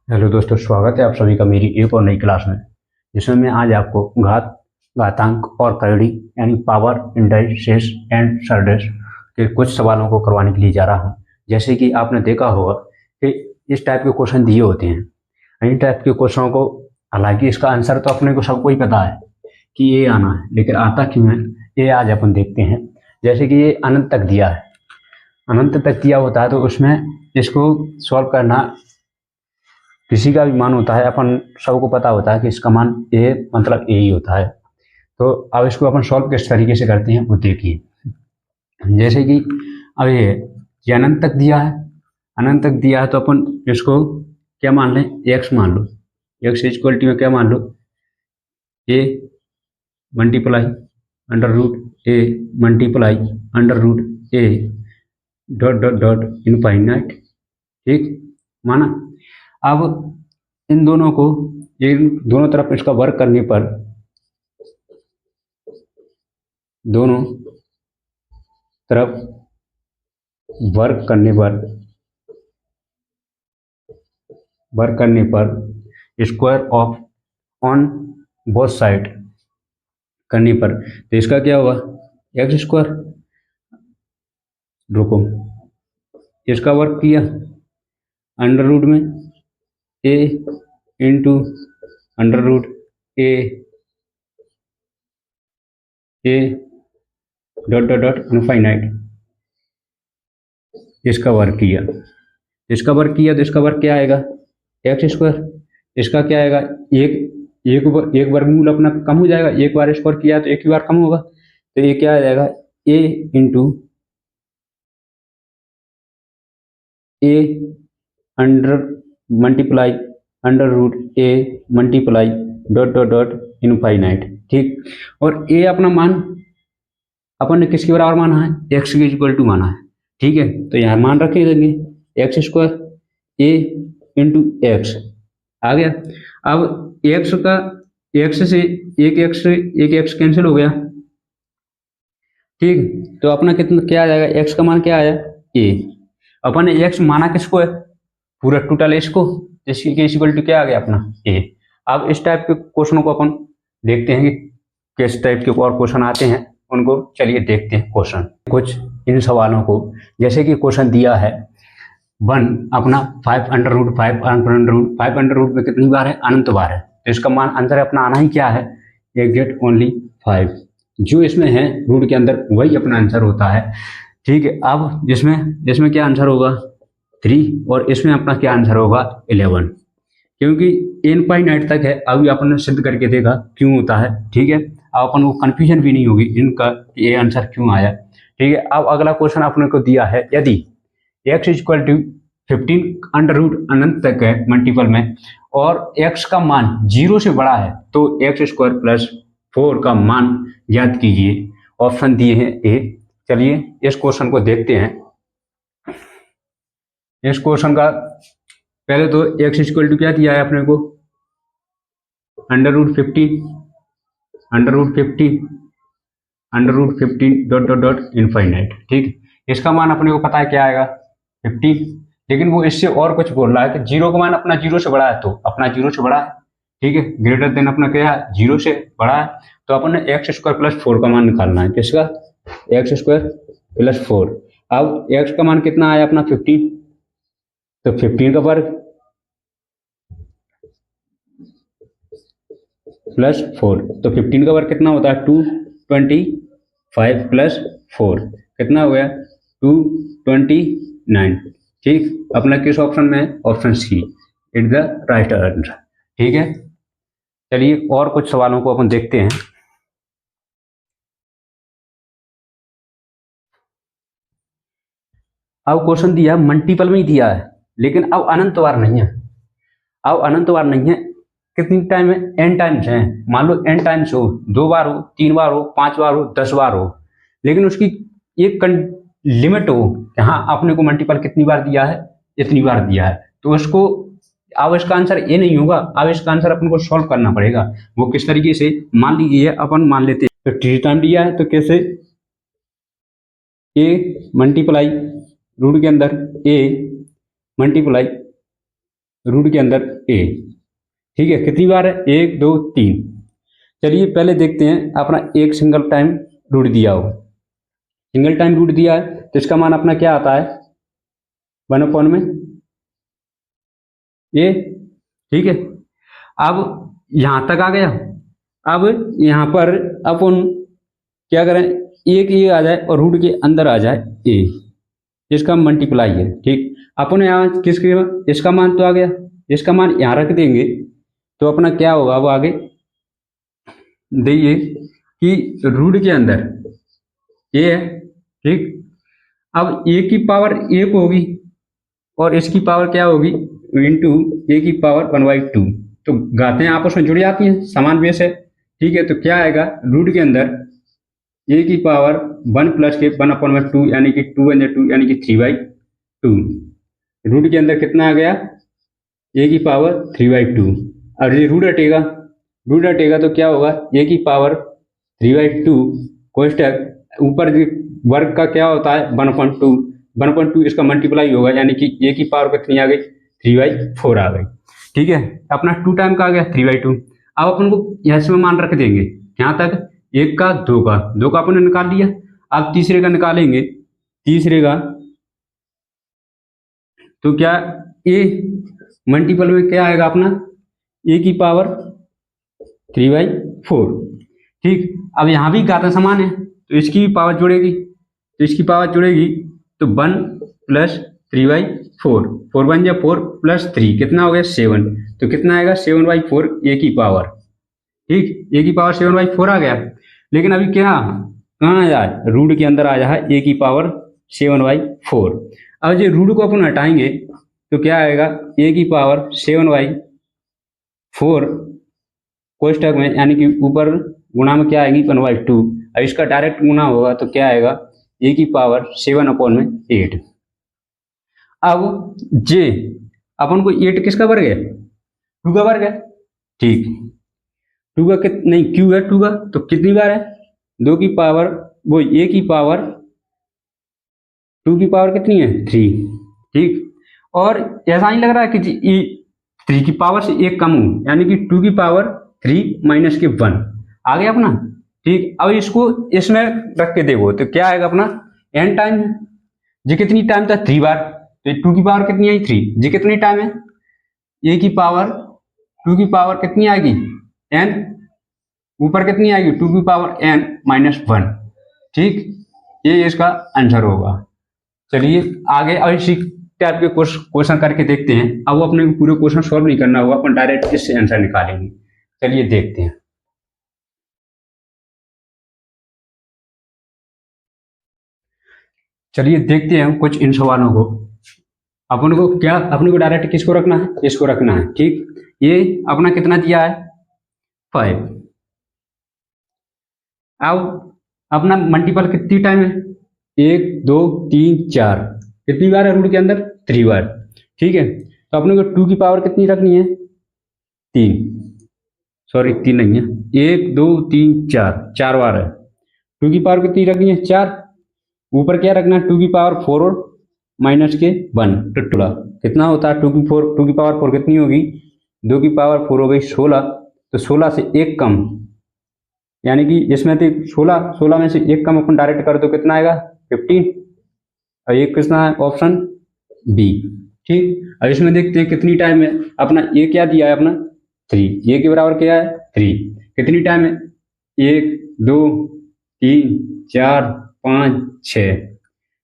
Hello दोस्तों, स्वागत है आप सभी का मेरी एक और नई क्लास में, जिसमें मैं आज आपको घातांक और कैलोरी यानी पावर, इंडाइसेस एंड सर्डेस के कुछ सवालों को करवाने के लिए जा रहा हूं। जैसे कि आपने देखा होगा कि इस टाइप के क्वेश्चन दिए होते हैं। इन टाइप के क्वेश्चनों को, हालांकि इसका आंसर तो अपने को सबको ही पता है कि ये आना है, लेकिन आता क्यों है ये आज अपन देखते हैं। जैसे कि ये अनंत तक दिया है, अनंत तक दिया होता है तो उसमें इसको सॉल्व करना, किसी का भी मान होता है, अपन सबको पता होता है कि इसका मान ए मतलब ए ही होता है। तो अब इसको अपन सॉल्व किस तरीके से करते हैं वो देखिए। जैसे कि अब ये अनंत तक दिया है, अनंत तक दिया है तो अपन इसको क्या मान लें, एक्स मान लो। एक्स इक्वलिटी में क्या मान लो, a multiply under root a multiply under root a dot dot dot infinite. ठीक माना। अब इन दोनों को, इन दोनों तरफ इसका वर्क करने पर, दोनों तरफ वर्क करने पर square of on both side करने पर, तो इसका क्या होगा, एक्स स्क्वायर। रुको, इसका वर्क किया अंडर रूट में a into under root a a dot dot dot infinite, इसका वर्क किया। इसका वर्क किया तो इसका वर्क क्या आएगा, एक्स स्क्वायर। इसका क्या आएगा, एक वर्गमूल अपना कम हो जाएगा, एक बार स्क्वायर किया तो एक ही बार कम होगा, तो ये क्या आ जाएगा, a into a under multiply under root a multiply dot dot dot infinite. ठीक, और ए अपना मान अपन ने किसके बराबर माना है, एक्स के इक्वल टू माना है। ठीक है, तो यहाँ मान रखे देंगे एक्स स्क्वायर ए इंटू एक्स आ गया। अब एक्स का, एक्स से एक एक्स कैंसिल हो गया। ठीक, तो अपना कितना क्या आ जाएगा, एक्स का मान क्या आया, ए। अपन ने एक्स माना किसको है, पूरा टोटल इसको, इसकी इक्वल टू क्या आ गया अपना ए। अब इस टाइप के क्वेश्चनों को अपन देखते हैं कि किस टाइप के और क्वेश्चन आते हैं, उनको चलिए देखते हैं क्वेश्चन कुछ इन सवालों को। जैसे कि क्वेश्चन दिया है वन अपना 5 under root 5 under root 5 under root में कितनी बार है, अनंत बार है। तो इसका मान आंसर अपना आना ही क्या है, एग्जैक्ट ओनली 5। जो इसमें है रूट के अंदर वही अपना आंसर होता है। ठीक है, अब इसमें क्या आंसर होगा 3, और इसमें अपना क्या आंसर होगा 11, क्योंकि इनफाइनाइट तक है। अभी अपन ने सिद्ध करके देखा क्यों होता है। ठीक है, अब अपन को कंफ्यूजन भी नहीं होगी इनका ये आंसर क्यों आया। ठीक है, अब अगला क्वेश्चन अपने को दिया है, यदि x equal to 15 under root अनंत तक है मल्टीपल में, और एक्स का मान 0 से बड़ा है, तो एक्स स्क्वायर प्लस 4 का मान ज्ञात कीजिए। ऑप्शन दिए हैं ए। चलिए इस क्वेश्चन को देखते हैं। इस क्वेश्चन का पहले तो एक्स इक्वल टू क्या दिया है अपने को, under root 15 under root 15 under root 15 dot dot dot infinite. ठीक, इसका मान अपने को पता है क्या आएगा 15, लेकिन वो इससे और कुछ बोल रहा है कि जीरो का मान अपना 0 से बड़ा है, तो अपना 0 से बड़ा है। ठीक है, ग्रेटर देन अपना क्या है, 0 से बड़ा है, तो अपन ने एक्स स्क्वायर प्लस 4 का मान निकालना है। किसका, एक्स स्क्वायर प्लस 4। अब एक्स का मान कितना आया अपना 15, तो 15 का वर्ग प्लस 4, तो 15 का वर्ग कितना होता है 225 प्लस 4 कितना हो गया 229। ठीक, अपना किस ऑप्शन में है, option see it the right answer. ठीक है, चलिए और कुछ सवालों को अपन देखते हैं। अब क्वेश्चन दिया मल्टीपल में ही दिया है, लेकिन अब अनंत बार नहीं है। अब अनंत बार नहीं है, कितनी टाइम है, एन टाइम्स है। मान लो एन टाइम्स हो, 2 बार हो, 3 बार हो, 5 बार हो, 10 बार हो, लेकिन उसकी एक लिमिट हो कि हाँ आपने को मल्टीपल कितनी बार दिया है, इतनी बार दिया है। तो उसको, अब इसका आंसर ये नहीं होगा, अब इसका आंसर अपन को सॉल्व करना पड़ेगा। वो किस तरीके से, मान लीजिए अपन मान लेते हैं तो 3 टाइम दिया है, तो कैसे, ए मल्टीप्लाई रूट के अंदर ए मल्टीप्लाई रूट के अंदर ए। ठीक है, कितनी बार है? 1 2 3। चलिए पहले देखते हैं अपना एक सिंगल टाइम रूट दिया हो, सिंगल टाइम रूट दिया है तो इसका मान अपना क्या आता है? 1 में ए। ठीक है, अब यहां तक आ गया। अब यहां पर अपन क्या करें, एक ये आ जाए और रूट के अंदर आ जाए ए, इसका मल्टीप्लाई है। ठीक, अपन यहाँ किसके, इसका मान तो आ गया, इसका मान यहाँ रख देंगे तो अपना क्या होगा? वो आगे देखिए कि रूट के अंदर ए है। ठीक, अब ए की पावर 1 होगी और इसकी पावर क्या होगी? इंटू ए की पावर 1/2। तो घातें आपस में जुड़ जाती हैं, समान बेस है। ठीक है, तो क्या आएगा? रूट के अंदर ए की पावर 1 प्लस के 1/2 यानी कि 2 × 2 यानी कि 3/2। रूट के अंदर कितना आ गया? ए की पावर 3/2। और ये रूट हटेगा, रूट हटेगा तो क्या होगा? ए की पावर 3/2 कोष्टक ऊपर वर्ग का क्या होता है? 1/2। 1/2 इसका मल्टीप्लाई होगा यानी कि ए की पावर कितनी आ गई? 3/4 आ गई। ठीक है, अपना 2 टाइम का आ गया 3/2। अब अपन को इसमें मान रख देंगे यहाँ तक, 1 का 2 का, 2 का अपन ने निकाल लिया। अब तीसरे का निकालेंगे, तीसरे का तो क्या ए मल्टीपल में क्या आएगा अपना? ए की पावर 3/4। ठीक, अब यहाँ भी घातें समान है तो इसकी भी पावर जुड़ेगी, तो इसकी पावर जुड़ेगी तो 1 प्लस 3/4, 4 1 = 4 प्लस 3 कितना हो गया? 7। तो कितना आएगा? 7/4 ए की पावर। ठीक, ए की पावर 7/4 आ गया। लेकिन अभी क्या कहाँ आ जाए? रूट के अंदर आ जाए ए की पावर 7/4। अब जो रूट को अपन हटाएंगे तो क्या आएगा? ए की पावर 7/4 कोष्टक में यानी कि ऊपर गुणा में क्या आएगी? 1/2। अब इसका डायरेक्ट गुणा होगा तो क्या आएगा? ए की पावर 7/8। अब जे अपन को 8 किसका वर्ग है? 2 का वर्ग है। ठीक, 2 का नहीं क्यू है 2 का, तो कितनी बार है? 2 की पावर वो ए की पावर 2 की पावर कितनी है? 3। ठीक, और ऐसा नहीं लग रहा है कि 3 की पावर से 1 कम हो यानी कि 2 की पावर 3 माइनस के 1 आ गया अपना। ठीक, अब इसको इसमें रख के देखो तो क्या आएगा अपना? n टाइम है, जी कितनी टाइम था? 3 बार। तो 2 की पावर कितनी आई? 3। जी कितनी टाइम है? ए की पावर 2 की पावर कितनी आएगी? n। ऊपर कितनी आएगी? 2 की पावर n माइनस 1। ठीक, ये इसका आंसर होगा। चलिए आगे अब इसी टाइप के क्वेश्चन करके देखते हैं। अब वो अपने पूरे क्वेश्चन सॉल्व नहीं करना होगा, अपन डायरेक्ट इससे आंसर निकालेंगे। चलिए देखते हैं। चलिए देखते हैं कुछ इन सवालों को। अपन को क्या, अपने को डायरेक्ट किसको रखना है? इसको रखना है। ठीक, ये अपना कितना दिया है? 5। अब अपना मल्टीपल कितनी टाइम है? 1 2 3 4। कितनी बार है रूट के अंदर? 3 बार। ठीक है, तो अपने को 2 की पावर कितनी रखनी है? 3, सॉरी 3 नहीं है, 1 2 3 4, 4 बार है। 2 की पावर कितनी रखनी है? 4। ऊपर क्या रखना है? 2 की पावर 4 और माइनस के 1 टुटला कितना होता है? 2 की पावर 4 कितनी होगी? 2 की पावर 4 हो गई 16। तो 16 से 1 कम यानी कि इसमें तो 16 में से 1 कम अपन डायरेक्ट कर दो कितना आएगा? 15। और ये कितना है? Option B. ठीक, अब इसमें देखते हैं कितनी टाइम है। अपना ए क्या दिया है? अपना 3। ए के बराबर क्या है? 3। कितनी टाइम है? 1 2 3 4 5 6।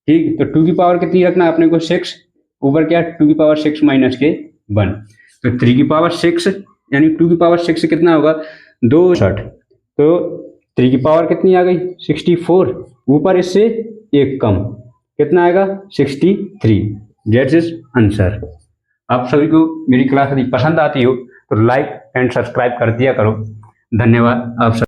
ठीक, तो 2 की पावर कितनी रखना है अपने को? 6। ऊपर क्या? 2 की पावर 6 माइनस के 1। तो 3 की पावर 6 यानी 2 की पावर 6 कितना होगा? 62। तो 3 की पावर कितनी आ गई? 64। ऊपर इससे 1 कम कितना आएगा? 63। That is answer. आप सभी को मेरी क्लास यदि पसंद आती हो तो लाइक एंड सब्सक्राइब कर दिया करो। धन्यवाद आप सब।